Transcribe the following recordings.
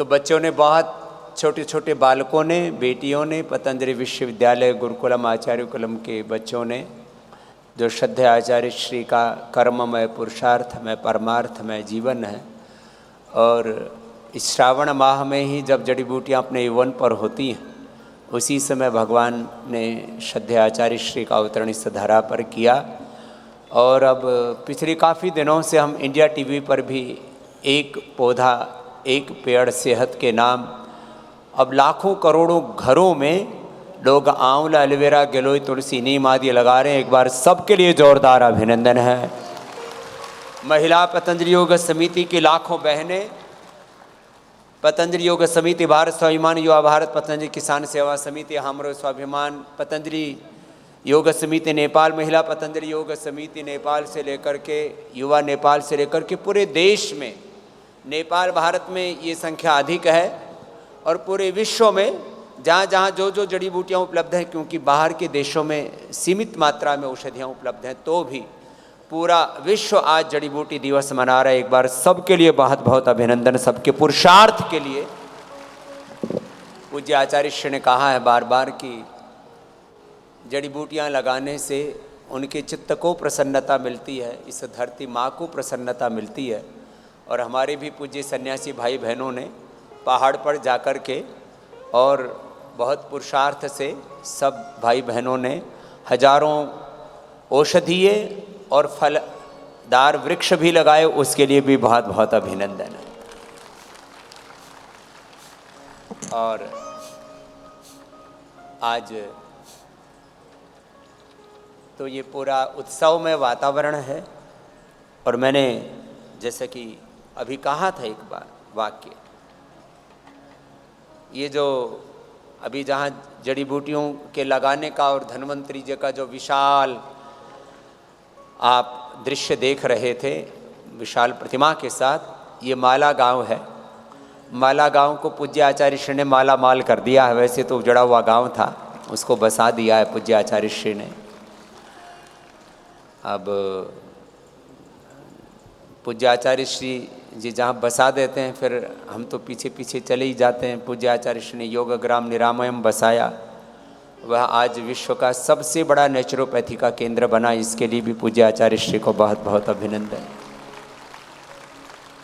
तो बच्चों ने बहुत छोटे छोटे बालकों ने, बेटियों ने, पतंजलि विश्वविद्यालय गुरुकुलम आचार्य कुलम के बच्चों ने जो श्रद्धेय आचार्य श्री का कर्ममय पुरुषार्थमय परमार्थमय जीवन है, और इस श्रावण माह में ही जब जड़ी बूटियाँ अपने यौवन पर होती हैं, उसी समय भगवान ने श्रद्धेय आचार्य श्री का अवतरण इस धरा पर किया। और अब पिछले काफ़ी दिनों से हम इंडिया टीवी पर भी एक पौधा एक पेड़ सेहत के नाम, अब लाखों करोड़ों घरों में लोग आंवला, एलोवेरा, गिलोय, तुलसी, नीम आदि लगा रहे हैं। एक बार सबके लिए जोरदार अभिनंदन है। महिला पतंजलि योग समिति की लाखों बहनें, पतंजलि योग समिति, भारत स्वाभिमान युवा भारत, पतंजलि किसान सेवा समिति, हमरो स्वाभिमान, पतंजलि योग समिति नेपाल, महिला पतंजलि योग समिति नेपाल से लेकर के युवा नेपाल से लेकर के पूरे देश में, नेपाल भारत में ये संख्या अधिक है, और पूरे विश्व में जहाँ जहाँ जो जो जड़ी बूटियाँ उपलब्ध हैं, क्योंकि बाहर के देशों में सीमित मात्रा में औषधियाँ उपलब्ध हैं, तो भी पूरा विश्व आज जड़ी बूटी दिवस मना रहा है। एक बार सबके लिए बहुत बहुत अभिनंदन, सबके पुरुषार्थ के लिए। पूज्य आचार्य श्री ने कहा है बार बार कि जड़ी बूटियाँ लगाने से उनके चित्त को प्रसन्नता मिलती है, इस धरती माँ को प्रसन्नता मिलती है। और हमारे भी पूज्य सन्यासी भाई बहनों ने पहाड़ पर जाकर के और बहुत पुरुषार्थ से सब भाई बहनों ने हजारों औषधीय और फलदार वृक्ष भी लगाए, उसके लिए भी बहुत बहुत अभिनंदन है। और आज तो ये पूरा उत्सव में वातावरण है, और मैंने जैसे कि अभी कहा था एक बार वाक्य, ये जो अभी जहाँ जड़ी बूटियों के लगाने का और धन्वंतरी जी का जो विशाल आप दृश्य देख रहे थे विशाल प्रतिमा के साथ, ये माला गांव है। माला गांव को पूज्य आचार्य श्री ने माला माल कर दिया है। वैसे तो उजड़ा हुआ गांव था, उसको बसा दिया है पूज्य आचार्य श्री ने। अब पूज्य आचार्य श्री जी जहाँ बसा देते हैं, फिर हम तो पीछे पीछे चले ही जाते हैं। पूज्य आचार्य श्री ने योग ग्राम निरामयम बसाया, वह आज विश्व का सबसे बड़ा नेचुरोपैथी का केंद्र बना। इसके लिए भी पूज्य आचार्य श्री को बहुत बहुत अभिनंदन।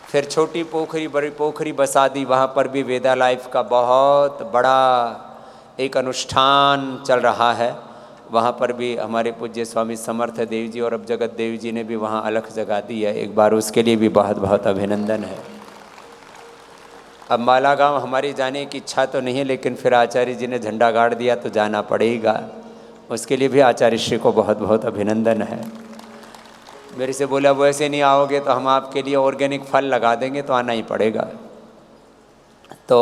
फिर छोटी पोखरी बड़ी पोखरी बसा दी, वहाँ पर भी वेदा लाइफ का बहुत बड़ा एक अनुष्ठान चल रहा है। वहाँ पर भी हमारे पूज्य स्वामी समर्थ देव जी और अब जगत देव जी ने भी वहाँ अलख जगा दी है। एक बार उसके लिए भी बहुत बहुत अभिनंदन है। अब माला गांव हमारी जाने की इच्छा तो नहीं है, लेकिन फिर आचार्य जी ने झंडा गाड़ दिया तो जाना पड़ेगा। उसके लिए भी आचार्य श्री को बहुत बहुत अभिनंदन है। मेरे से बोला वैसे नहीं आओगे तो हम आपके लिए ऑर्गेनिक फल लगा देंगे, तो आना ही पड़ेगा। तो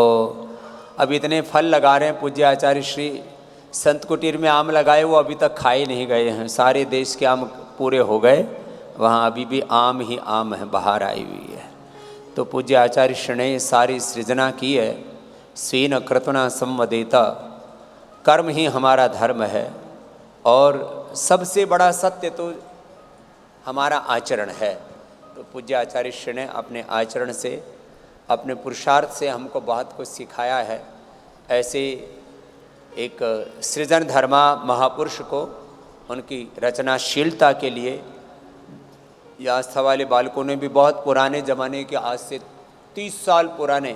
अब इतने फल लगा रहे हैं पूज्य आचार्य श्री। संत कुटीर में आम लगाए, वो अभी तक खाए नहीं गए हैं। सारे देश के आम पूरे हो गए, वहाँ अभी भी आम ही आम है, बाहर आई हुई है। तो पूज्य आचार्य श्री ने सारी सृजना की है। स्वीन कृतना संवदेता, कर्म ही हमारा धर्म है, और सबसे बड़ा सत्य तो हमारा आचरण है। तो पूज्य आचार्य श्री ने अपने आचरण से, अपने पुरुषार्थ से हमको बहुत कुछ सिखाया है। ऐसे एक सृजन धर्मा महापुरुष को उनकी रचनाशीलता के लिए, या आस्था वाले बालकों ने भी बहुत पुराने ज़माने के, आज से 30 साल पुराने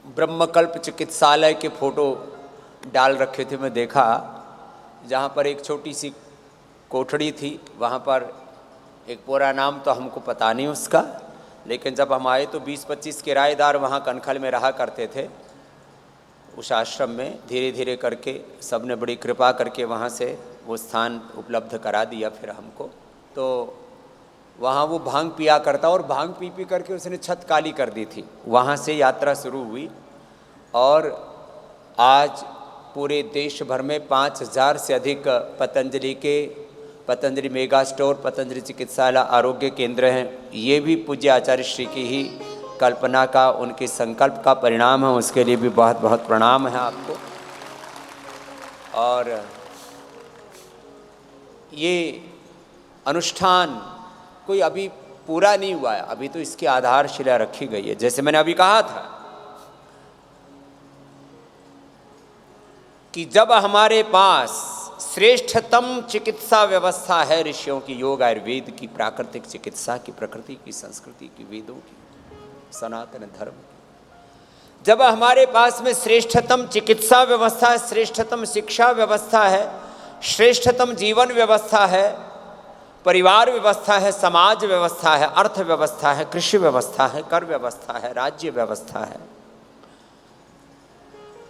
ब्रह्मकल्प चिकित्सालय के फ़ोटो डाल रखे थे। मैं देखा जहाँ पर एक छोटी सी कोठड़ी थी, वहाँ पर एक पूरा नाम तो हमको पता नहीं उसका, लेकिन जब हम आए तो 20-25 किराएदार वहाँ कनखल में रहा करते थे उस आश्रम में। धीरे धीरे करके सबने बड़ी कृपा करके वहाँ से वो स्थान उपलब्ध करा दिया फिर हमको। तो वहाँ वो भांग पिया करता, और भांग पी पी करके उसने छत काली कर दी थी। वहाँ से यात्रा शुरू हुई, और आज पूरे देश भर में 5000 से अधिक पतंजलि मेगा स्टोर, पतंजलि चिकित्सालय, आरोग्य केंद्र हैं। ये भी पूज्य आचार्य श्री की ही कल्पना का, उनके संकल्प का परिणाम है। उसके लिए भी बहुत बहुत प्रणाम है आपको। और ये अनुष्ठान कोई अभी पूरा नहीं हुआ है, अभी तो इसकी आधारशिला रखी गई है। जैसे मैंने अभी कहा था कि जब हमारे पास श्रेष्ठतम चिकित्सा व्यवस्था है ऋषियों की, योग आयुर्वेद की, प्राकृतिक चिकित्सा की, प्रकृति की, संस्कृति की, वेदों की, सनातन धर्म की, जब हमारे पास में श्रेष्ठतम चिकित्सा व्यवस्था है, श्रेष्ठतम शिक्षा व्यवस्था है, श्रेष्ठतम जीवन व्यवस्था है, परिवार व्यवस्था है, समाज व्यवस्था है, अर्थ व्यवस्था है, कृषि व्यवस्था है, कर व्यवस्था है, राज्य व्यवस्था है,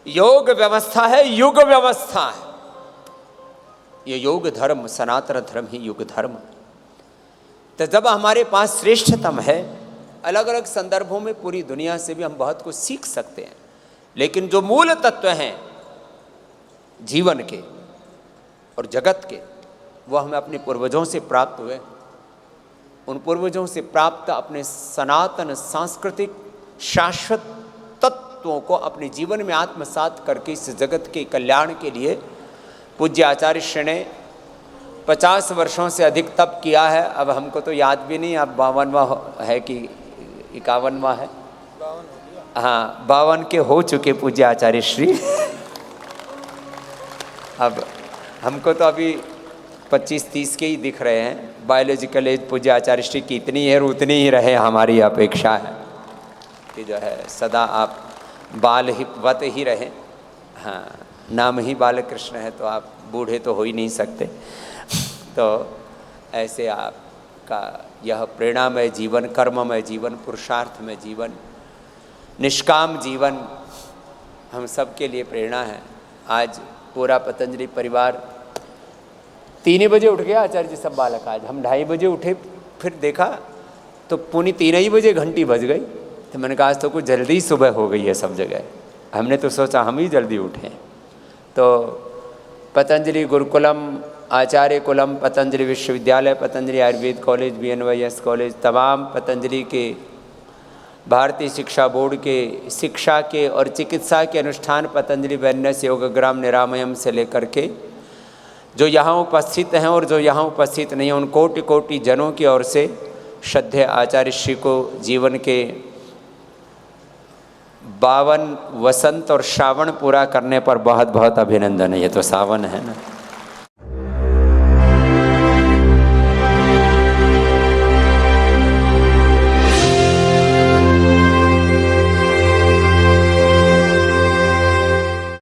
योग व्यवस्था है, युग व्यवस्था है। ये योग धर्म, सनातन धर्म ही युग धर्म। तो जब हमारे पास श्रेष्ठतम है, अलग अलग संदर्भों में पूरी दुनिया से भी हम बहुत कुछ सीख सकते हैं, लेकिन जो मूल तत्व हैं जीवन के और जगत के, वो हमें अपने पूर्वजों से प्राप्त हुए। उन पूर्वजों से प्राप्त अपने सनातन सांस्कृतिक शाश्वत तत्वों को अपने जीवन में आत्मसात करके इस जगत के कल्याण के लिए पूज्य आचार्य श्री ने 50 वर्षों से अधिक तप किया है। अब हमको तो याद भी नहीं, अब 52वां है कि 51वां है, 52 हाँ 52 के हो चुके पूज्य आचार्य श्री। अब हमको तो अभी 25-30 के ही दिख रहे हैं। बायोलॉजिकल एज पूज्य आचार्य श्री की इतनी है और उतनी ही रहे, हमारी अपेक्षा है कि जो है सदा आप बाल ही वत ही रहें। हाँ, नाम ही बालकृष्ण है तो आप बूढ़े तो हो ही नहीं सकते। तो ऐसे आपका यह प्रेरणामय जीवन, कर्ममय जीवन, पुरुषार्थमय जीवन, निष्काम जीवन हम सब के लिए प्रेरणा है। आज पूरा पतंजलि परिवार 3 बजे उठ गया आचार्य जी सब बालक। आज हम 2:30 बजे उठे, फिर देखा तो पौनी 3 ही बजे घंटी बज गई। तो मैंने कहा आज तो कुछ जल्दी सुबह हो गई है सब जगह। हमने तो सोचा हम ही जल्दी उठें। तो पतंजलि गुरुकुलम, आचार्य कुलम, पतंजलि विश्वविद्यालय, Patanjali Ayurveda college, BNYS college, तमाम पतंजलि के, भारतीय शिक्षा बोर्ड के शिक्षा के और चिकित्सा के अनुष्ठान, पतंजलि वेलनेस योगग्राम निरामयम से लेकर के जो यहाँ उपस्थित हैं और जो यहाँ उपस्थित नहीं हैं, उन कोटि कोटि जनों की ओर से श्रद्धेय आचार्य श्री को जीवन के 52 वसंत और श्रावण पूरा करने पर बहुत बहुत अभिनंदन है। ये तो सावन है ना।